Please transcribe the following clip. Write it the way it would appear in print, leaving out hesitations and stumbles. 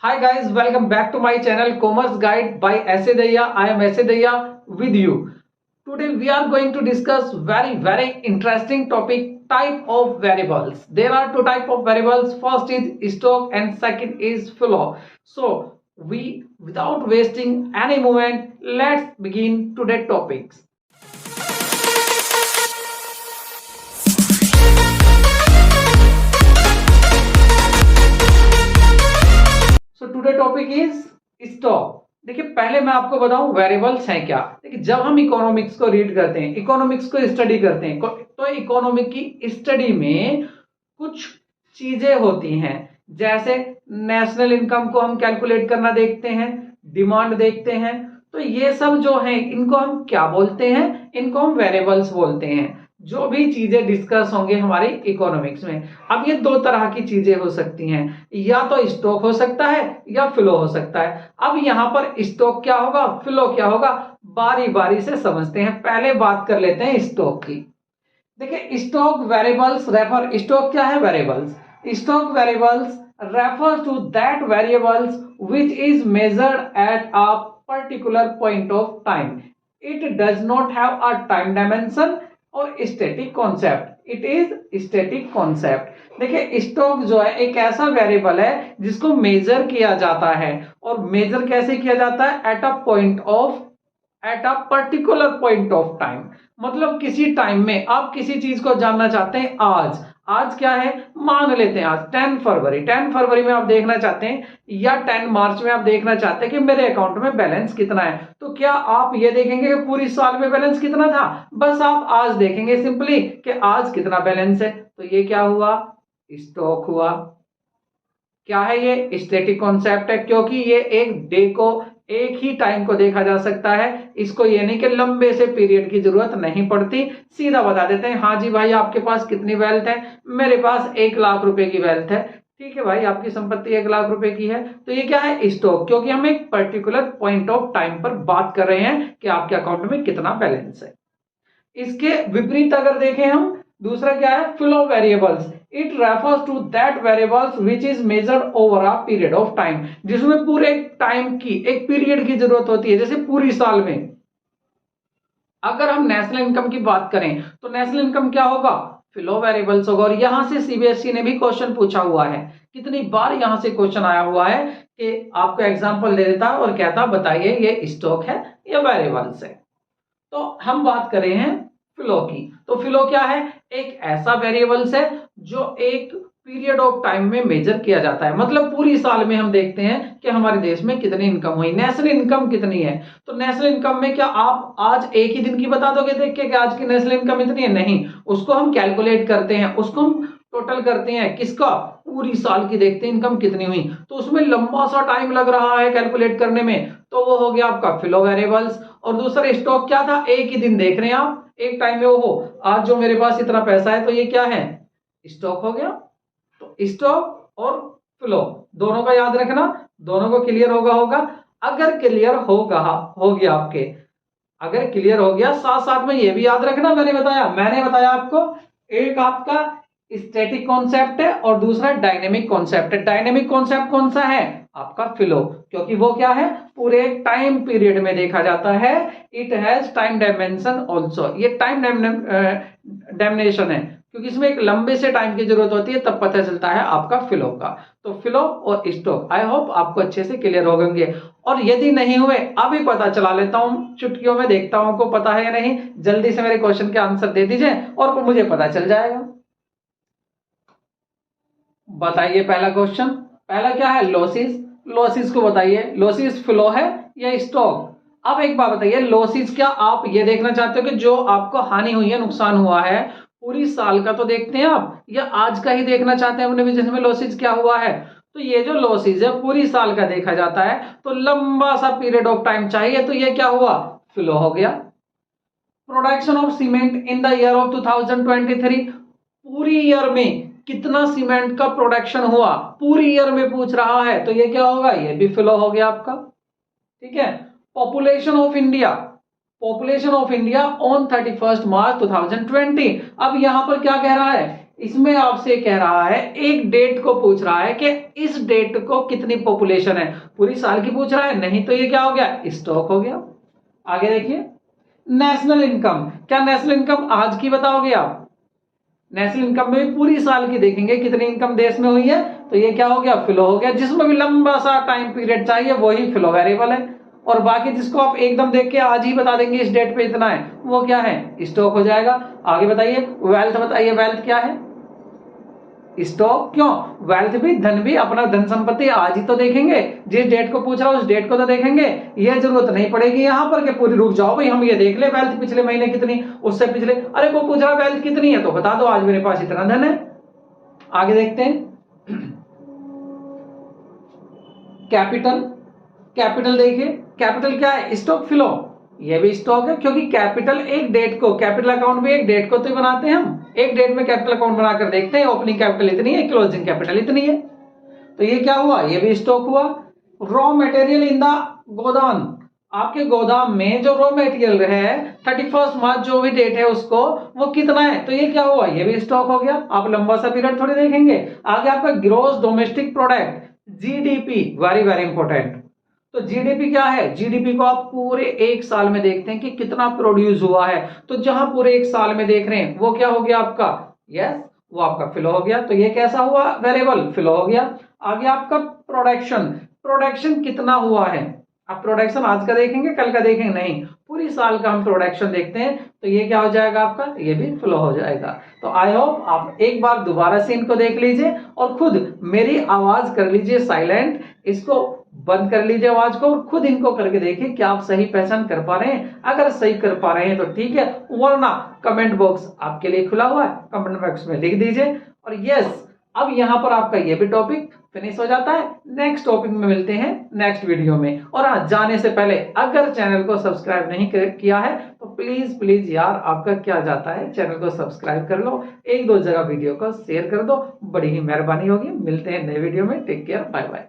Hi guys, welcome back to my channel Commerce Guide by S.A. Daya. I am S.A. Daya with you. Today we are going to discuss very interesting topic, type of variables. There are two type of variables. First is stock and second is flow. So we without wasting any moment, let's begin today's topics. So today topic is stock. देखिए पहले मैं आपको बताऊं variables हैं क्या। देखिए जब हम इकोनॉमिक्स को रीड करते हैं, इकोनॉमिक्स को स्टडी करते हैं तो इकोनॉमिक की स्टडी में कुछ चीजें होती हैं, जैसे नेशनल इनकम को हम कैलकुलेट करना देखते हैं, डिमांड देखते हैं। तो ये सब जो है इनको हम क्या बोलते हैं, इनको हम वेरिएबल्स बोलते हैं। जो भी चीजें डिस्कस होंगे हमारे इकोनॉमिक्स में, अब ये दो तरह की चीजें हो सकती हैं, या तो स्टॉक हो सकता है या फ्लो हो सकता है। अब यहाँ पर स्टॉक क्या होगा, फ्लो क्या होगा, बारी बारी से समझते हैं। पहले बात कर लेते हैं स्टॉक की। देखिए स्टॉक वेरिएबल्स रेफर, स्टॉक क्या है, variables. Stock variables refer to that variables which is measured at a particular point of time. It does not have a time dimension और static concept. It is static concept. देखिए stock जो है एक ऐसा variable है जिसको major किया जाता है, और मेजर कैसे किया जाता है, eight a particular point of time. मतलब किसी टाइम में आप किसी चीज को जानना चाहते हैं, आज क्या है, मान लेते हैं आज 10 फरवरी में आप देखना चाहते हैं, या 10 मार्च में आप देखना चाहते हैं कि मेरे अकाउंट में बैलेंस कितना है। तो क्या आप ये देखेंगे कि पूरी साल में बैलेंस कितना था, बस आप आज देखेंगे सिंपली कि आज कितना बैलेंस है। तो ये क्या हुआ, स्टॉक हुआ। क्या है ये, स्टैटिक कॉन्सेप्ट है, क्योंकि ये एक डे को, एक ही टाइम को देखा जा सकता है। इसको ये नहीं कि लंबे से पीरियड की जरूरत नहीं पड़ती, सीधा बता देते हैं हाँ जी भाई आपके पास कितनी वेल्थ है, मेरे पास 1 लाख रुपए की वेल्थ है। ठीक है भाई, आपकी संपत्ति 1 लाख रुपए की है। तो ये क्या है, स्टॉक, क्योंकि हम एक पर्टिकुलर पॉइंट ऑफ टाइम पर बात कर रहे हैं कि आपके अकाउंट में कितना बैलेंस है। इसके विपरीत अगर देखें हम, दूसरा क्या है, flow variables. It refers to that variables which is measured over a period of time, जिसमें पूरे टाइम की, एक पीरियड की जरूरत होती है, जैसे पूरी साल में। अगर हम नेशनल इनकम की बात करें तो नेशनल इनकम क्या होगा, फ्लो वेरिएबल्स होगा। और यहां से सीबीएसई ने भी क्वेश्चन पूछा हुआ है, कितनी बार यहां से क्वेश्चन आया हुआ है कि आपको एग्जांपल दे देता और कहता बताइए ये स्टॉक है या वेरिएबल्स है। तो हम बात कर रहे हैं फ्लो की। तो फ्लो क्या है, एक ऐसा वेरिएबल्स है जो एक पीरियड ऑफ टाइम में मेजर किया जाता है। मतलब पूरी साल में हम देखते हैं कि हमारे देश में कितनी इनकम हुई, नेशनल इनकम कितनी है। तो नेशनल इनकम में क्या आप आज एक ही दिन की बता दोगे देख के कि आज की नेशनल इनकम इतनी है, नहीं। उसको हम कैलकुलेट करते हैं, उसको हम टोटल करते हैं, किसका, पूरी साल की देखते हैं इनकम कितनी हुई। तो उसमें लंबा सा टाइम लग रहा है कैलकुलेट करने में, तो वो हो गया आपका फ्लो वेरिएबल्स। और दूसरा स्टॉक क्या था, एक ही दिन देख रहे हैं आप, एक टाइम में, वो आज जो मेरे पास इतना पैसा है, तो ये क्या है, स्टॉक हो गया। तो स्टॉक और फ्लो दोनों का याद रखना, दोनों को क्लियर होगा। अगर क्लियर हो गया आपके, अगर क्लियर हो गया, साथ साथ में ये भी याद रखना, मैंने बताया आपको, एक आपका स्टैटिक कॉन्सेप्ट है और दूसरा डायनेमिक कॉन्सेप्ट है। डायनेमिक कॉन्सेप्ट कौन सा है, आपका फ्लो, क्योंकि वो क्या है, पूरे टाइम पीरियड में देखा जाता है। It has time dimension also, ये टाइम डायमेंशन है, क्योंकि इसमें एक लंबे से टाइम की जरूरत होती है, तब पता चलता है आपका फ्लो का। तो फ्लो और स्टॉक आई होप आपको अच्छे से क्लियर हो गए। और यदि नहीं हुए, अभी पता चला लेता हूं, चुटकियों में देखता हूं को पता है या नहीं, जल्दी से मेरे क्वेश्चन के आंसर दे दीजिए और मुझे पता चल जाएगा। बताइए पहला क्वेश्चन, पहला क्या है, लॉसेस। लॉसेस को बताइए, लॉसेस फ्लो है या स्टॉक। अब एक बात बताइए, लॉसेस क्या आप ये देखना चाहते हो कि जो आपको हानि हुई है, नुकसान हुआ है, पूरी साल का तो देखते हैं आप, या आज का ही देखना चाहते हैं अपने बिजनेस में लॉसेस क्या हुआ है। तो ये जो लॉसेस है पूरी साल का देखा जाता है, तो लंबा सा पीरियड ऑफ टाइम चाहिए, तो ये क्या हुआ, फ्लो हो गया। Production of cement in the year of 2023, पूरी ईयर में कितना सीमेंट का प्रोडक्शन हुआ, पूरी ईयर में पूछ रहा है, तो ये क्या होगा, ये भी फ्लो हो गया आपका। ठीक है। Population of India, population of India on 31 मार्च 2020। अब यहां पर क्या कह रहा है, इसमें आपसे कह रहा है, एक डेट को पूछ रहा है कि इस डेट को कितनी पॉपुलेशन है, पूरी साल की पूछ रहा है, नहीं तो ये क्या हो गया, स्टॉक हो गया। आगे देखिए, नेशनल इनकम, क्या नेशनल इनकम आज की बताओगे आप? नेशनल इनकम में भी पूरी साल की देखेंगे कितनी इनकम देश में हुई है, तो ये क्या हो गया, फ्लो हो गया। जिसमें भी लंबा सा टाइम पीरियड चाहिए वही फ्लो वेरिएबल है, और बाकी जिसको आप एकदम देख के आज ही बता देंगे इस डेट पे इतना है, वो क्या है, स्टॉक हो जाएगा। आगे बताइए, वेल्थ बताइए, वेल्थ क्या है, स्टॉक। क्यों, वेल्थ भी, धन भी, अपना धन संपत्ति आज ही तो देखेंगे, जिस डेट को पूछ रहा हूं उस डेट को तो देखेंगे। यह जरूरत नहीं पड़ेगी यहां पर कि पूरी रुक जाओ भाई हम ये देख ले वेल्थ पिछले महीने कितनी, उससे पिछले, अरे वो पूछ रहा वेल्थ कितनी है तो बता दो आज मेरे पास इतना धन है। आगे देखते हैं, कैपिटल। कैपिटल देखिए, कैपिटल क्या है, स्टॉक फ्लो, ये भी स्टॉक है, क्योंकि कैपिटल एक डेट को, कैपिटल अकाउंट में एक डेट को तो बनाते हैं हम, एक डेट में कैपिटल अकाउंट बनाकर देखते हैं ओपनिंग कैपिटल इतनी है, क्लोजिंग कैपिटल इतनी है, तो ये क्या हुआ, ये भी स्टॉक हुआ। रॉ मटेरियल इन द गोदाम, आपके गोदाम में जो रॉ मटेरियल है 31 मार्च जो भी डेट है उसको, वो कितना है, तो ये क्या हुआ, ये भी स्टॉक हो गया। आप लंबा सा पीरियड थोड़ी देखेंगे। आगे आपका gross domestic product, GDP, very very important. तो जीडीपी क्या है, जीडीपी को आप पूरे एक साल में देखते हैं कि कितना प्रोड्यूस हुआ है, तो जहां पूरे एक साल में देख रहे हैं वो क्या हो गया आपका, यस, वो आपका फ्लो हो गया। तो ये कैसा हुआ, वेरिएबल फ्लो हो गया। आगे आपका प्रोडक्शन, प्रोडक्शन कितना हुआ है, आप प्रोडक्शन आज का देखेंगे कल का देखेंगे नहीं, पूरी साल का हम प्रोडक्शन देखते हैं, तो ये क्या हो जाएगा आपका, ये भी फ्लो हो जाएगा। तो आई होप आप एक बार दोबारा से इनको देख लीजिए और खुद मेरी आवाज कर लीजिए साइलेंट, इसको बंद कर लीजिए आवाज को और खुद इनको करके देखिए क्या आप सही पहचान कर पा रहे हैं। अगर सही कर पा रहे हैं तो ठीक है, वरना कमेंट बॉक्स आपके लिए खुला हुआ है, कमेंट बॉक्स में लिख दीजिए। और यस, अब यहां पर आपका ये भी टॉपिक फिनिश हो जाता है। नेक्स्ट टॉपिक में मिलते हैं नेक्स्ट वीडियो में। और हाँ, जाने से पहले अगर चैनल को सब्सक्राइब नहीं किया है तो प्लीज प्लीज यार, आपका क्या जाता है, चैनल को सब्सक्राइब कर लो, एक दो जगह वीडियो को शेयर कर दो, बड़ी ही मेहरबानी होगी। मिलते हैं नए वीडियो में, टेक केयर, बाय बाय।